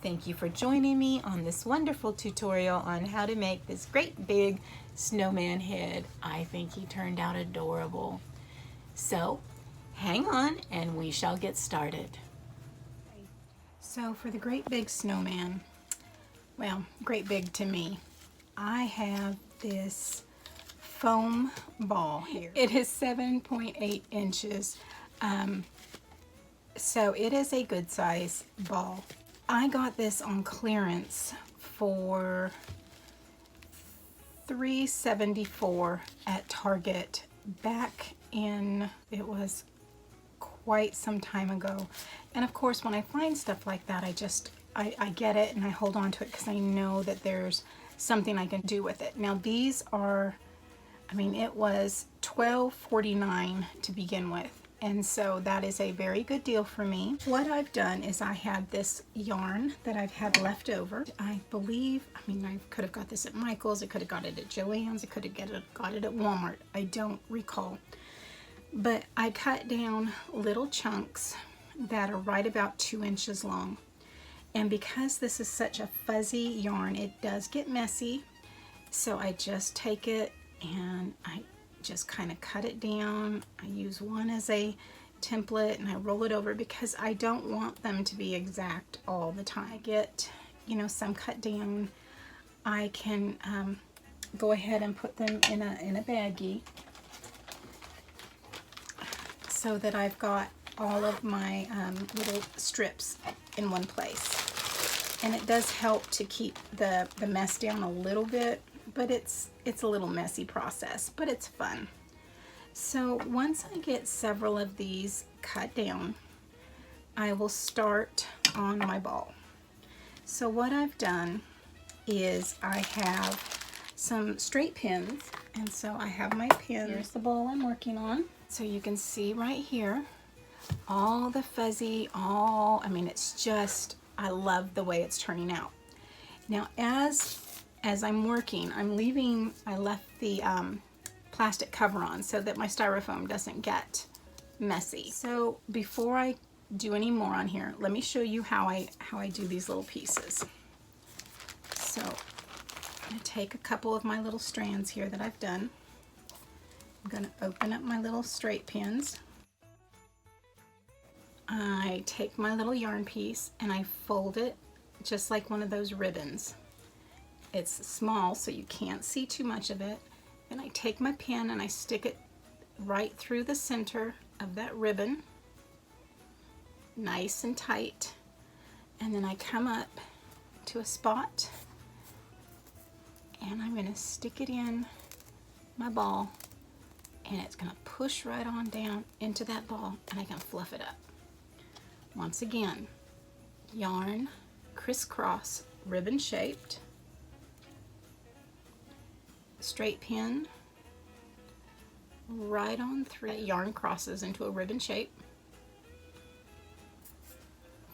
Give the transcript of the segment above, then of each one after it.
Thank you for joining me on this wonderful tutorial on how to make this great big snowman head. I think he turned out adorable. So hang on and we shall get started. So for the great big snowman, well, great big to me, I have this foam ball here. It is 7.8 inches, so it is a good size ball. I got this on clearance for $3.74 at Target back in, it was quite some time ago. And of course, when I find stuff like that, I get it and I hold on to it because I know that there's something I can do with it. Now these are, I mean, it was $12.49 to begin with. And so that is a very good deal for me. What I've done is I had this yarn that I've had left over. I believe, I mean, I could have got this at Michael's, I could have got it at Joann's, I could have got it at Walmart. I don't recall. But I cut down little chunks that are right about 2 inches long. And because this is such a fuzzy yarn, it does get messy. So I just take it and I just kind of cut it down. I use one as a template and I roll it over because I don't want them to be exact all the time. I get, you know, some cut down. I can go ahead and put them in a baggie so that I've got all of my little strips in one place. And it does help to keep the mess down a little bit, but it's a little messy process, but it's fun. So once I get several of these cut down, I will start on my ball. So what I've done is I have some straight pins, and so I have my pins. Here's the ball I'm working on. So you can see right here, all the fuzzy, I mean, it's just, I love the way it's turning out. Now as I'm working, I left the plastic cover on so that my styrofoam doesn't get messy. So before I do any more on here, let me show you how I do these little pieces. So I'm going to take a couple of my little strands here that I've done. I'm going to open up my little straight pins. I take my little yarn piece and I fold it just like one of those ribbons. It's small so you can't see too much of it. And I take my pin and I stick it right through the center of that ribbon, nice and tight. And then I come up to a spot and I'm going to stick it in my ball, and it's going to push right on down into that ball and I can fluff it up. Once again, yarn, crisscross, ribbon shaped, straight pin right on through. That yarn crosses into a ribbon shape.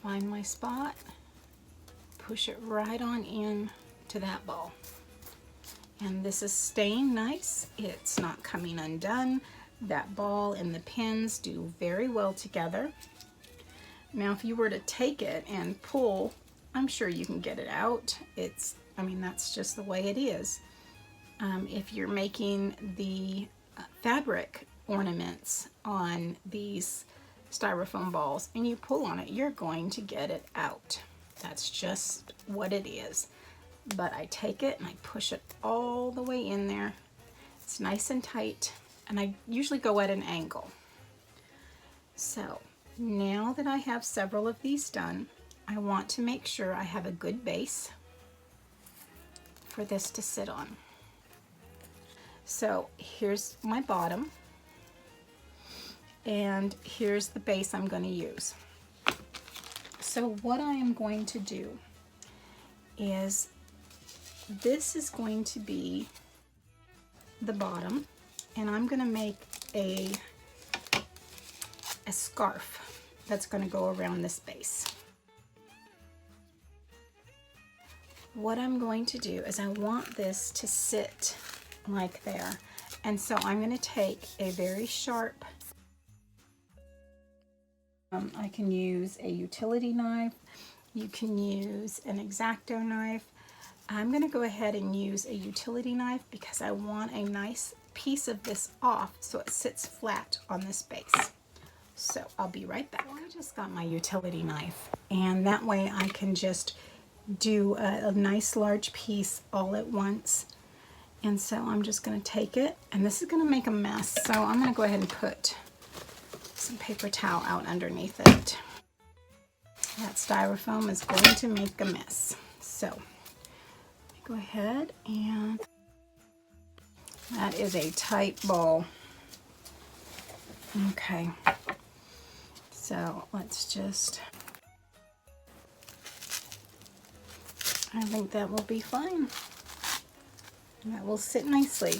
Find my spot, push it right on in to that ball. And this is staying nice. It's not coming undone. That ball and the pins do very well together. Now if you were to take it and pull, I'm sure you can get it out. I mean, that's just the way it is. If you're making the fabric ornaments on these styrofoam balls and you pull on it, you're going to get it out. That's just what it is. But I take it and I push it all the way in there. It's nice and tight, and I usually go at an angle. So now that I have several of these done, I want to make sure I have a good base for this to sit on. So here's my bottom, and here's the base I'm going to use. So what I am going to do is, this is going to be the bottom, and I'm going to make a scarf that's going to go around this base. What I'm going to do is I want this to sit like there, and so I'm going to take a very sharp, I can use a utility knife, You can use an X-Acto knife. I'm going to go ahead and use a utility knife because I want a nice piece of this off so it sits flat on this base. So I'll be right back. Well, I just got my utility knife, and that way I can just do a nice large piece all at once. And so I'm just going to take it, and this is going to make a mess, so I'm going to go ahead and put some paper towel out underneath it. That styrofoam is going to make a mess. So go ahead, and that is a tight bowl. Okay, so let's just, I think that will be fine. That will sit nicely.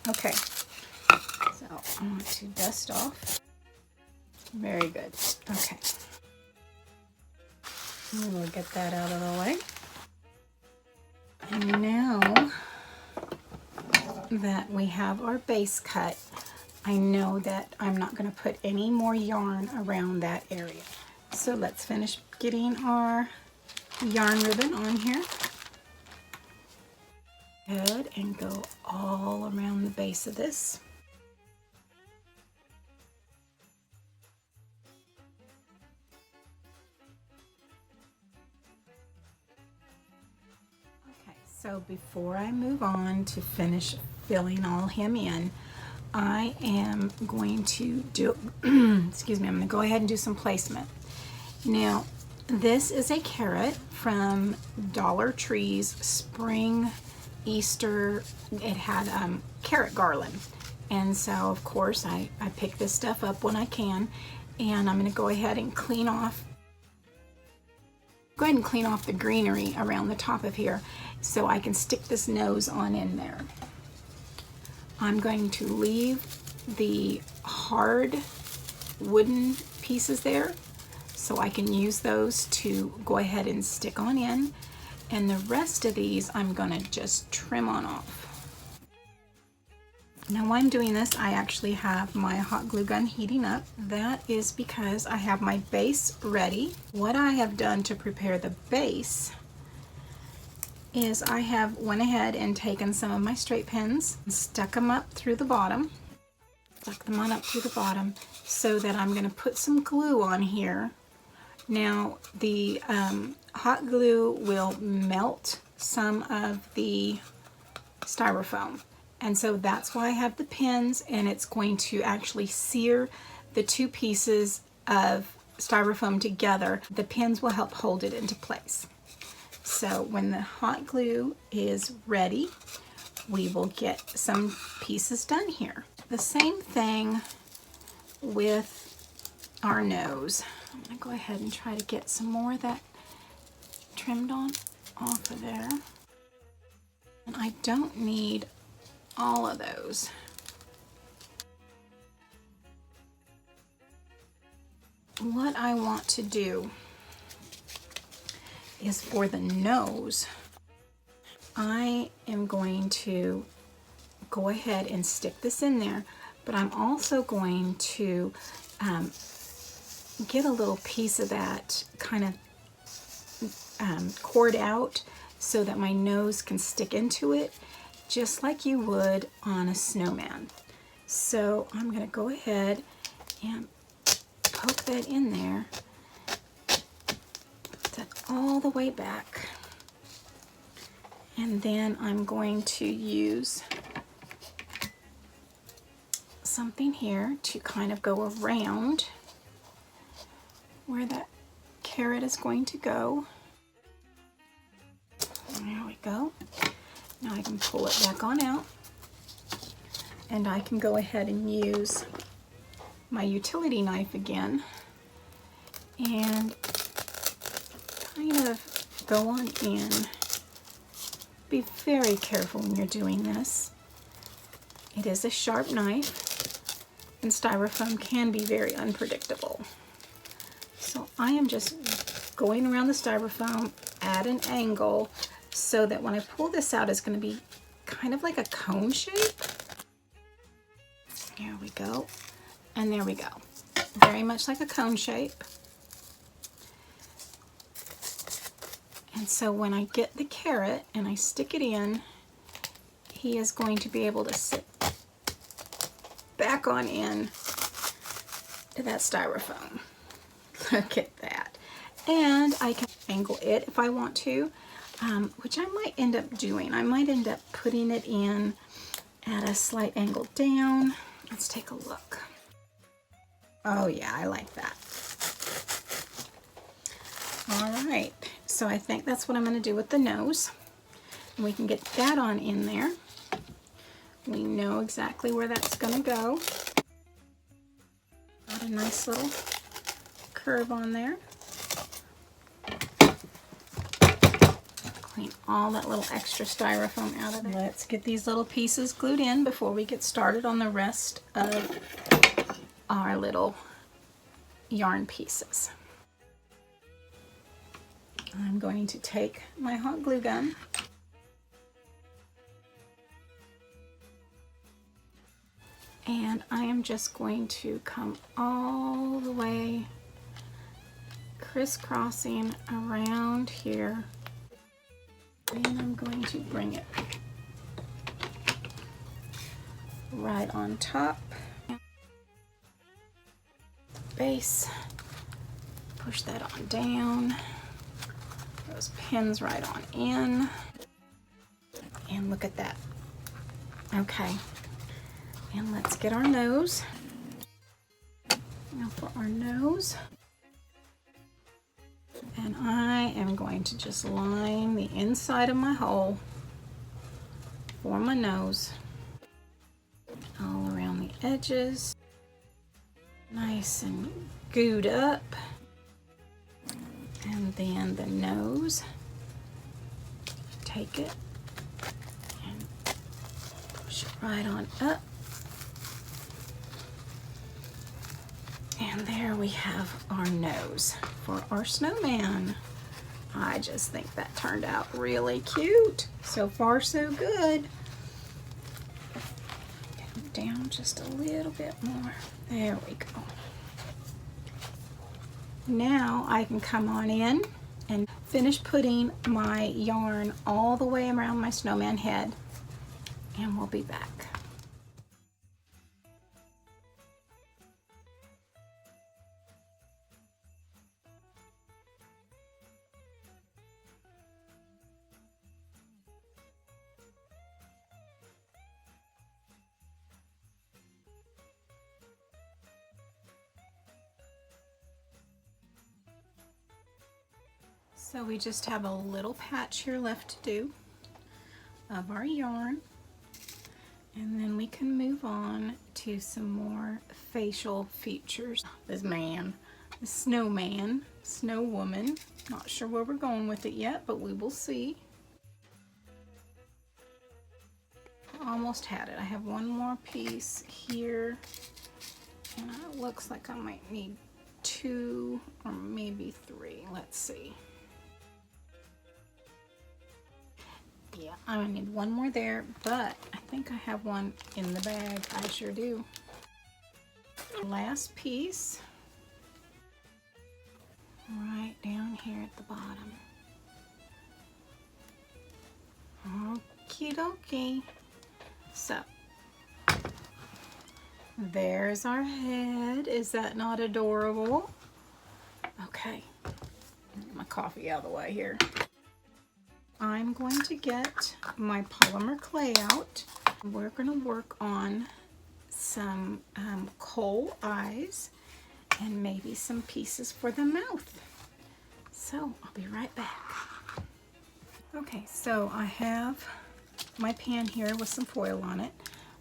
Okay, so I want to dust off. Very good. Okay, we'll get that out of the way. And now that we have our base cut, I know that I'm not going to put any more yarn around that area. So let's finish getting our yarn ribbon on here. Good, and go all around the base of this. Okay, so before I move on to finish filling all him in, I am going to do, excuse me, I'm going to go ahead and do some placement. Now, this is a carrot from Dollar Tree's Spring Easter. It had carrot garland. And so, of course, I pick this stuff up when I can. And I'm going to go ahead and clean off. Go ahead and clean off the greenery around the top of here so I can stick this nose on in there. I'm going to leave the hard wooden pieces there so I can use those to go ahead and stick on in, and the rest of these I'm going to just trim on off. Now while I'm doing this, I actually have my hot glue gun heating up. That is because I have my base ready. What I have done to prepare the base is I have went ahead and taken some of my straight pins and stuck them up through the bottom. Stuck them on up through the bottom so that I'm going to put some glue on here. Now the hot glue will melt some of the styrofoam, and so that's why I have the pins, and it's going to actually sear the two pieces of styrofoam together. The pins will help hold it into place. So when the hot glue is ready, we will get some pieces done here. The same thing with our nose. I'm going to go ahead and try to get some more of that trimmed on off of there. And I don't need all of those. What I want to do is for the nose, I am going to go ahead and stick this in there, but I'm also going to get a little piece of that kind of cord out so that my nose can stick into it, just like you would on a snowman. So I'm going to go ahead and poke that in there, put that all the way back, and then I'm going to use something here to kind of go around where that carrot is going to go. There we go. Now I can pull it back on out, and I can go ahead and use my utility knife again and kind of go on in. Be very careful when you're doing this. It is a sharp knife, and styrofoam can be very unpredictable. So I am just going around the styrofoam at an angle so that when I pull this out, it's going to be kind of like a cone shape. There we go. And there we go. Very much like a cone shape. And so when I get the carrot and I stick it in, he is going to be able to sit back on in to that styrofoam. Look at that. And I can angle it if I want to, which I might end up doing. I might end up putting it in at a slight angle down. Let's take a look. Oh yeah, I like that. All right, so I think that's what I'm going to do with the nose. And we can get that on in there. We know exactly where that's going to go. Got a nice little curve on there. Clean all that little extra styrofoam out of there. Let's get these little pieces glued in before we get started on the rest of our little yarn pieces. I'm going to take my hot glue gun and I am just going to come all the way crisscrossing around here, and I'm going to bring it right on top. Base, push that on down, those pins right on in, and look at that. Okay, and let's get our nose. Now for our nose, and I am going to just line the inside of my hole for my nose, all around the edges, nice and gooed up. And then the nose, take it and push it right on up. And there we have our nose for our snowman. I just think that turned out really cute. So far, so good. Get it down just a little bit more. There we go. Now I can come on in and finish putting my yarn all the way around my snowman head, and we'll be back. So we just have a little patch here left to do of our yarn, and then we can move on to some more facial features. This man, the snowman, snow woman, not sure where we're going with it yet, but we will see. Almost had it. I have one more piece here, and it looks like I might need 2 or maybe 3. Let's see. Yeah, I'm gonna need one more there, but I think I have one in the bag. I sure do. Last piece, right down here at the bottom. Okie dokie. So, there's our head. Is that not adorable? Okay, get my coffee out of the way here. I'm going to get my polymer clay out. We're going to work on some coal eyes and maybe some pieces for the mouth. So I'll be right back. Okay, so I have my pan here with some foil on it.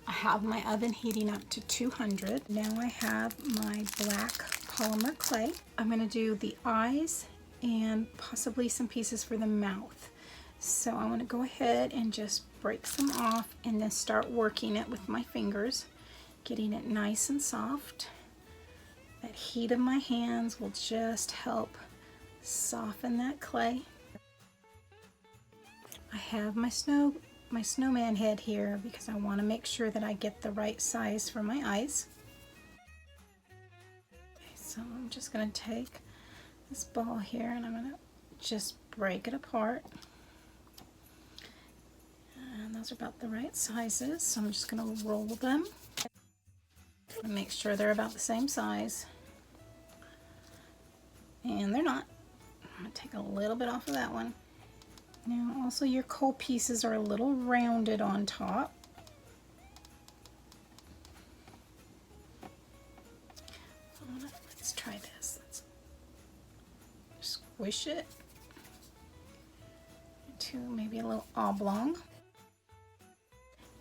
I have my oven heating up to 200. Now I have my black polymer clay. I'm going to do the eyes and possibly some pieces for the mouth. So I want to go ahead and just break some off and then start working it with my fingers, getting it nice and soft. That heat of my hands will just help soften that clay. I have my snowman head here because I want to make sure that I get the right size for my eyes. Okay, so I'm just going to take this ball here and I'm going to just break it apart. And those are about the right sizes, so I'm just going to roll them and make sure they're about the same size. And they're not. I'm going to take a little bit off of that one. Now also your coal pieces are a little rounded on top. Let's try this. Let's squish it to maybe a little oblong.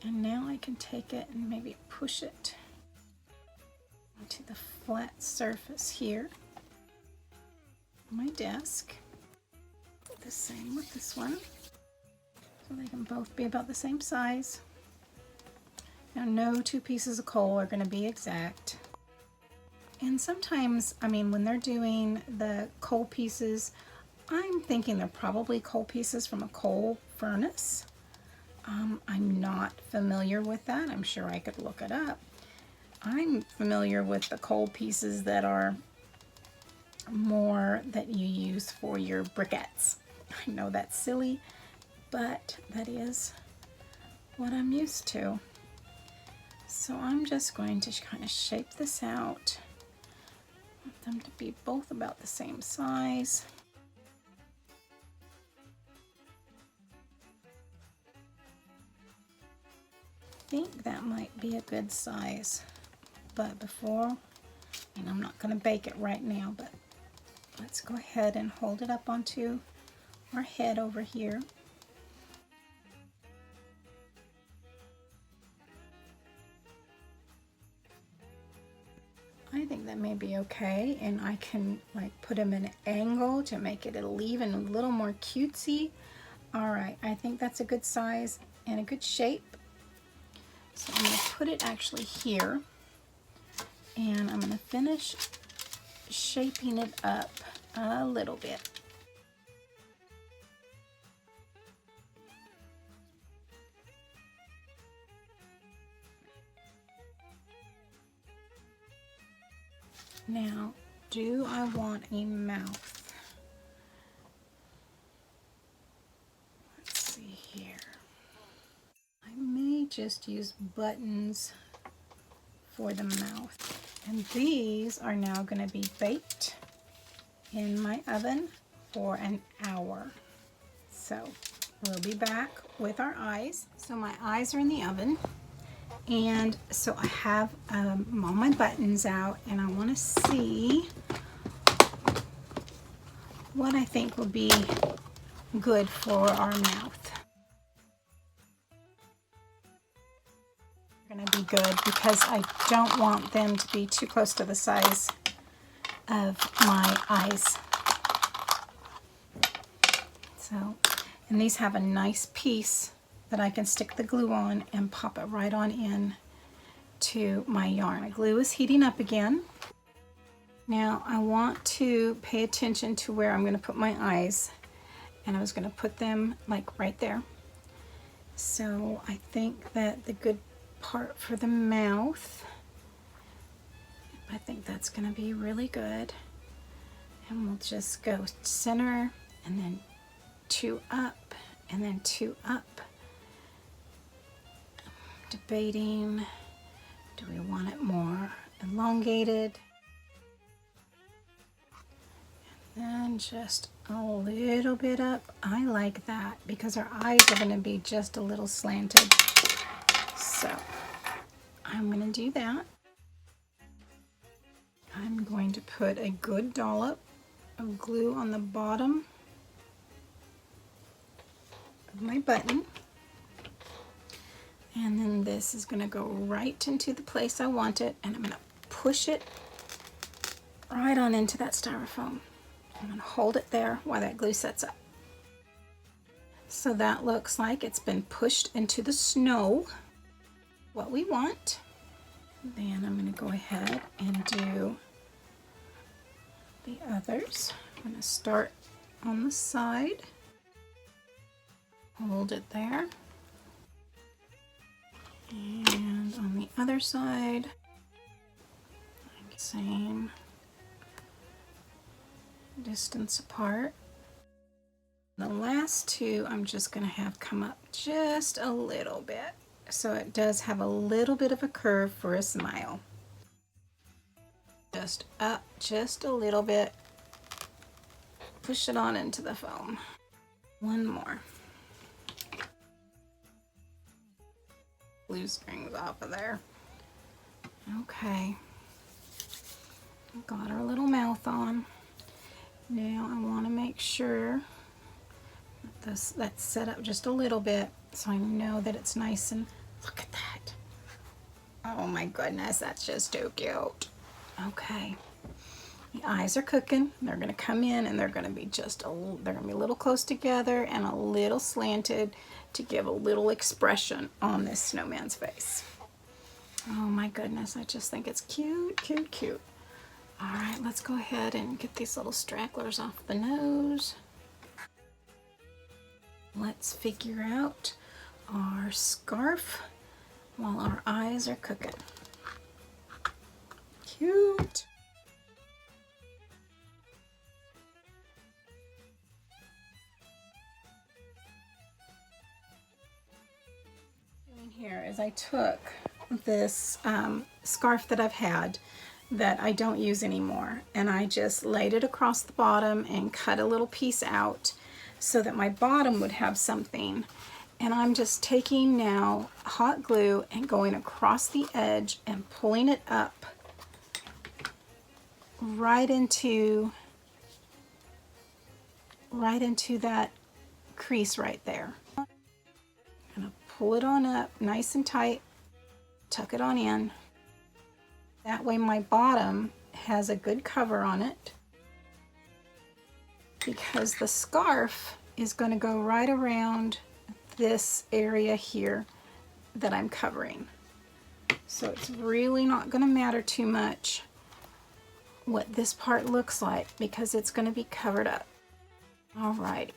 And now I can take it and maybe push it onto the flat surface here on my desk. The same with this one. So they can both be about the same size. Now no two pieces of coal are going to be exact. And sometimes, I mean, when they're doing the coal pieces, I'm thinking they're probably coal pieces from a coal furnace. I'm not familiar with that. I'm sure I could look it up. I'm familiar with the coal pieces that are more that you use for your briquettes. I know that's silly, but that is what I'm used to. So I'm just going to kind of shape this out. I want them to be both about the same size. I think that might be a good size, but before, and I'm not going to bake it right now, but let's go ahead and hold it up onto our head over here. I think that may be okay, and I can like put them in an angle to make it even a little more cutesy. All right, I think that's a good size and a good shape. So I'm going to put it actually here, and I'm going to finish shaping it up a little bit. Now, do I want a mouth? Let's see here. I may just use buttons for the mouth. And these are now going to be baked in my oven for an hour. So we'll be back with our eyes. So my eyes are in the oven. And so I have all my buttons out, and I want to see what I think will be good for our mouth. They're going to be good because I don't want them to be too close to the size of my eyes. So, and these have a nice piece that I can stick the glue on and pop it right on in to my yarn. My glue is heating up again. Now I want to pay attention to where I'm going to put my eyes, and I was going to put them like right there. So I think that the good part for the mouth, I think that's going to be really good. And we'll just go center and then 2 up and then 2 up. Debating, do we want it more elongated? And then just a little bit up. I like that because our eyes are going to be just a little slanted. So I'm going to do that. I'm going to put a good dollop of glue on the bottom of my button. And then this is going to go right into the place I want it, and I'm going to push it right on into that styrofoam. I'm going to hold it there while that glue sets up. So that looks like it's been pushed into the snow, what we want. Then I'm going to go ahead and do the others. I'm going to start on the side, hold it there. And on the other side, same distance apart. The last two I'm just going to have come up just a little bit, so it does have a little bit of a curve for a smile. Just up just a little bit. Push it on into the foam. One more. Glue strings off of there. Okay. Got our little mouth on. Now I want to make sure that's set up just a little bit so I know that it's nice and look at that. Oh my goodness, that's just too cute. Okay. The eyes are cooking. They're going to come in and they're going to be they're going to be a little close together and a little slanted to give a little expression on this snowman's face. Oh my goodness, I just think it's cute, cute, cute. All right, let's go ahead and get these little stragglers off the nose. Let's figure out our scarf while our eyes are cooking. Cute. Here is I took this scarf that I've had that I don't use anymore, and I just laid it across the bottom and cut a little piece out so that my bottom would have something. And I'm just taking now hot glue and going across the edge and pulling it up right into that crease right there. I'm gonna pull it on up nice and tight, tuck it on in. That way my bottom has a good cover on it, because the scarf is going to go right around this area here that I'm covering. So it's really not going to matter too much what this part looks like because it's going to be covered up. Alrighty.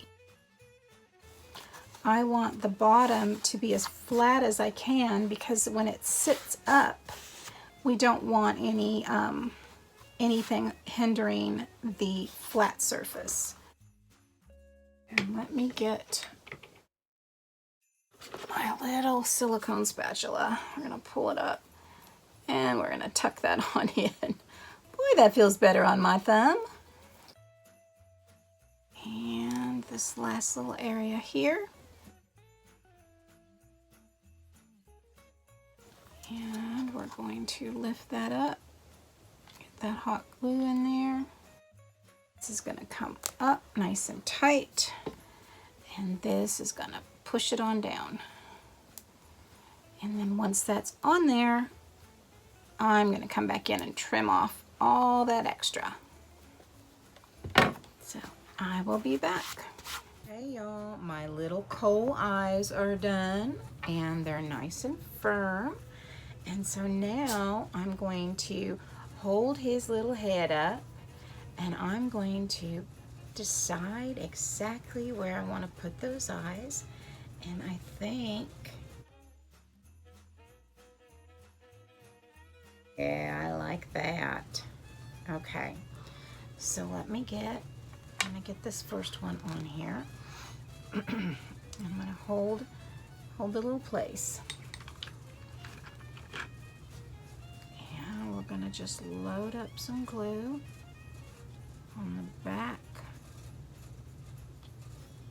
I want the bottom to be as flat as I can because when it sits up, we don't want anything hindering the flat surface. And let me get my little silicone spatula. We're gonna pull it up and we're gonna tuck that on in. Boy, that feels better on my thumb. And this last little area here. And we're going to lift that up, get that hot glue in there. This is going to come up nice and tight, and this is going to push it on down. And then once that's on there, I'm going to come back in and trim off all that extra. So I will be back. Hey y'all, my little coal eyes are done and they're nice and firm. And so now I'm going to hold his little head up and I'm going to decide exactly where I want to put those eyes. And I think, yeah, I like that. Okay, so I'm gonna get this first one on here. I'm gonna hold the little place. And we're gonna just load up some glue on the back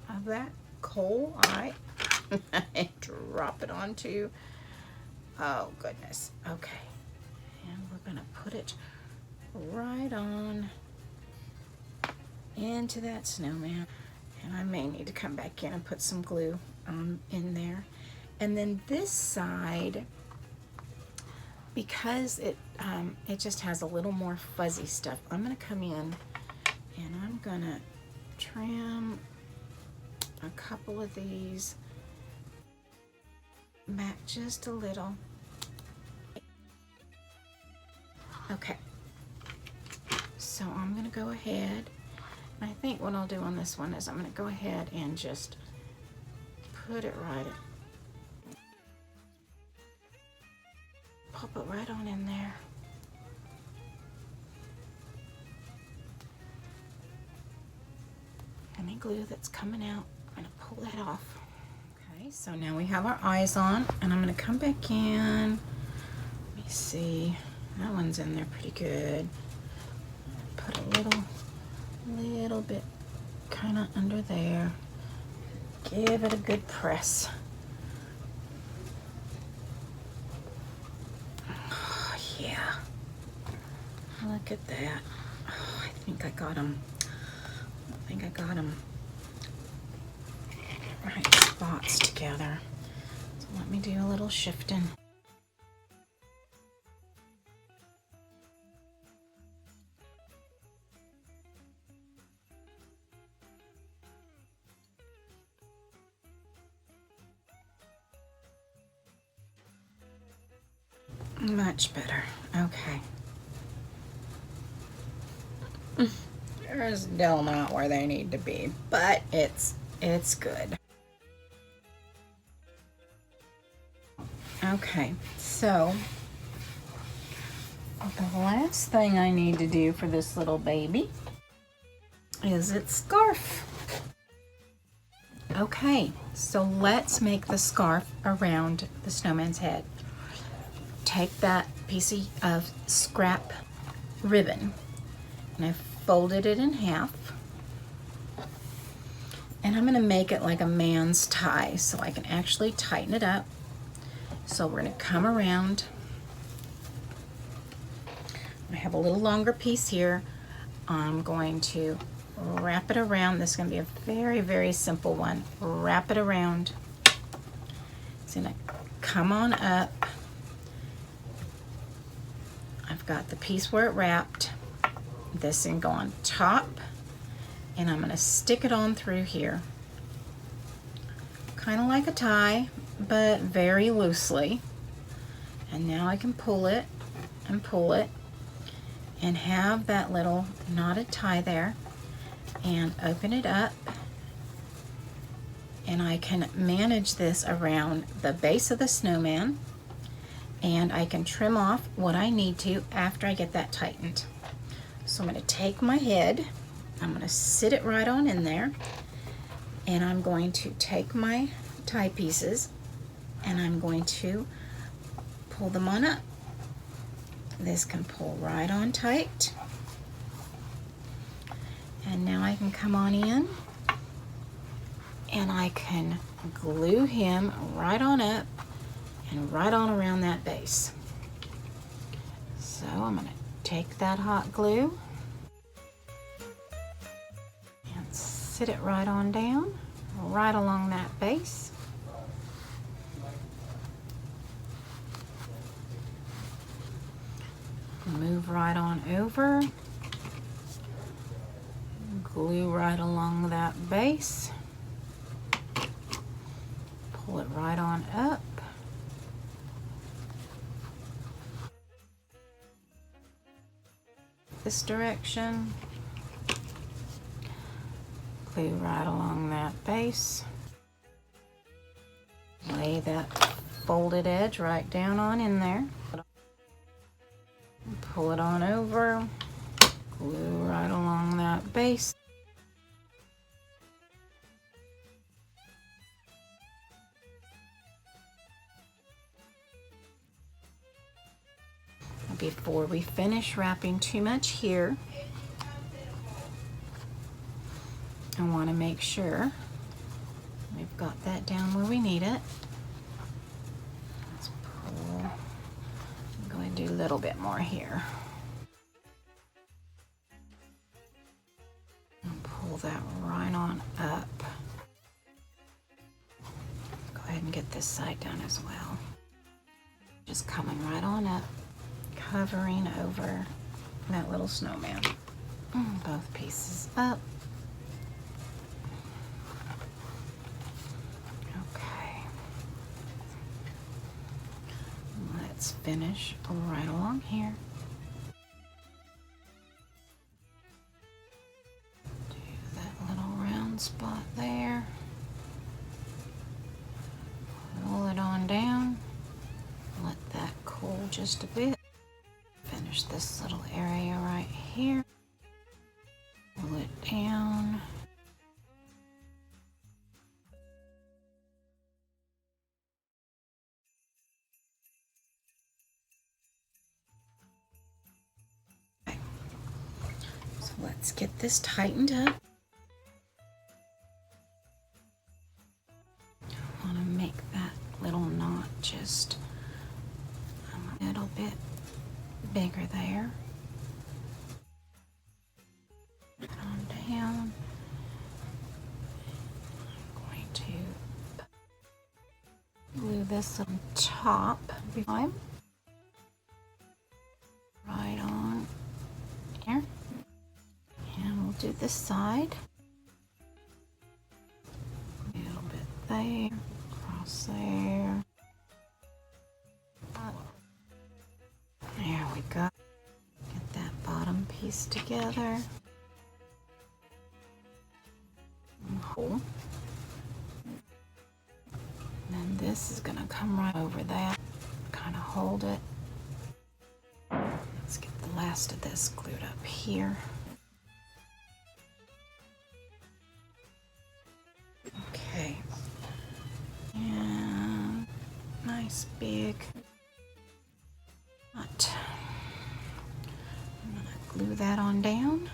of that coal eye and drop it onto, oh goodness, okay. And we're gonna put it right on into that snowman. And I may need to come back in and put some glue in there. And then this side, because it just has a little more fuzzy stuff, I'm gonna come in and I'm gonna trim a couple of these back just a little. Okay, so I'm gonna go ahead. I think what I'll do on this one is I'm going to go ahead and just put it right, pop it right on in there. And any glue that's coming out. I'm gonna pull that off. Okay, so now we have our eyes on, and I'm gonna come back in. Let me see, that one's in there pretty good. Put a little bit kind of under there. Give it a good press. Oh, yeah. Look at that. Oh, I think I got them. I think I got them right spots together. So let me do a little shifting. Much better. Okay. They're still not where they need to be, but it's good. Okay, so the last thing I need to do for this little baby is its scarf. Okay, so let's make the scarf around the snowman's head. Take that piece of scrap ribbon, and I've folded it in half, and I'm going to make it like a man's tie so I can actually tighten it up. So we're going to come around. I have a little longer piece here. I'm going to wrap it around. This is going to be a very, very simple one. Wrap it around. It's going to come on up. I've got the piece where it wrapped. This can go on top, and I'm going to stick it on through here. Kind of like a tie, but very loosely. And now I can pull it and pull it and have that little knotted tie there, and open it up, and I can manage this around the base of the snowman, and I can trim off what I need to after I get that tightened. So I'm going to take my head, I'm going to sit it right on in there, and I'm going to take my tie pieces and I'm going to pull them on up. This can pull right on tight, and now I can come on in and I can glue him right on up and right on around that base. So I'm going to take that hot glue and sit it right on down, right along that base. Move right on over, glue right along that base, pull it right on up. This direction, glue right along that base, lay that folded edge right down on in there, pull it on over, glue right along that base. Before we finish wrapping too much here, I want to make sure we've got that down where we need it. Let's pull. I'm going to do a little bit more here. And pull that right on up. Go ahead and get this side done as well. Just coming right on up, covering over that little snowman. Both pieces up. Okay. Let's finish right along here. Do that little round spot there. Pull it on down. Let that cool just a bit. Finish this little area right here. Pull it down. Let's get this tightened up. I want to make that little knot just a little bit bigger there. Put it on down. I'm going to glue this on top right on here, and we'll do this side. A little bit there, across there. There we go. Get that bottom piece together. And then this is going to come right over that. Kind of hold it. Let's get the last of this glued up here. Okay. And nice big knot. I'm going to glue that on down.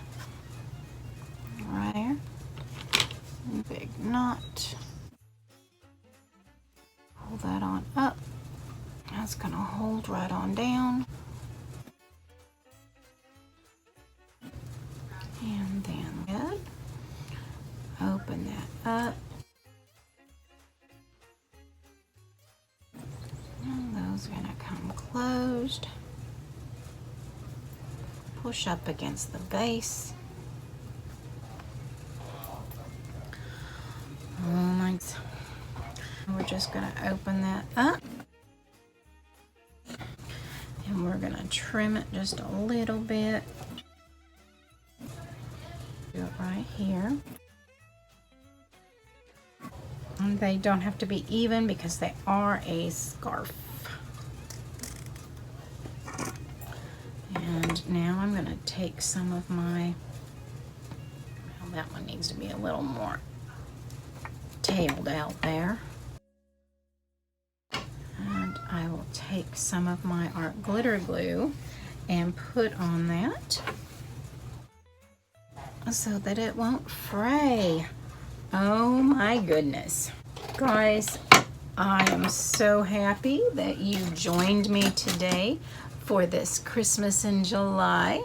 Right there. Big knot. Pull that on up. That's going to hold right on down. And then good. Open that up. And those are going to come closed. Push up against the base. Oh my. We're just going to open that up. And we're going to trim it just a little bit. Do it right here. And they don't have to be even because they are a scarf. And now I'm going to take some of my, well, that one needs to be a little more tailed out there. And I will take some of my art glitter glue and put on that so that it won't fray. Oh my goodness. Guys, I am so happy that you joined me today for this Christmas in July,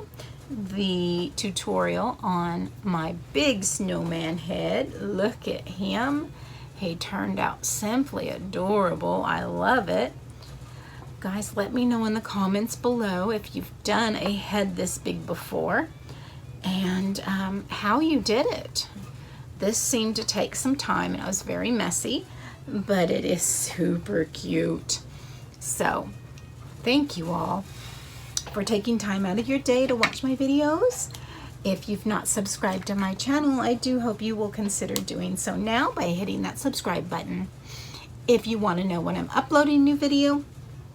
the tutorial on my big snowman head. Look at him. He turned out simply adorable. I love it. Guys, let me know in the comments below if you've done a head this big before and how you did it. This seemed to take some time and it was very messy, but it is super cute. So, thank you all for taking time out of your day to watch my videos. If you've not subscribed to my channel, I do hope you will consider doing so now by hitting that subscribe button. If you want to know when I'm uploading a new video,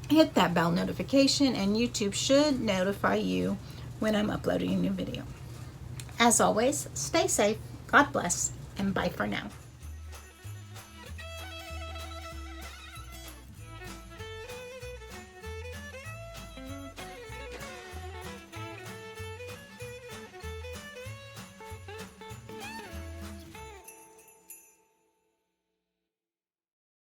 hit that bell notification and YouTube should notify you when I'm uploading a new video. As always, stay safe, God bless, and bye for now.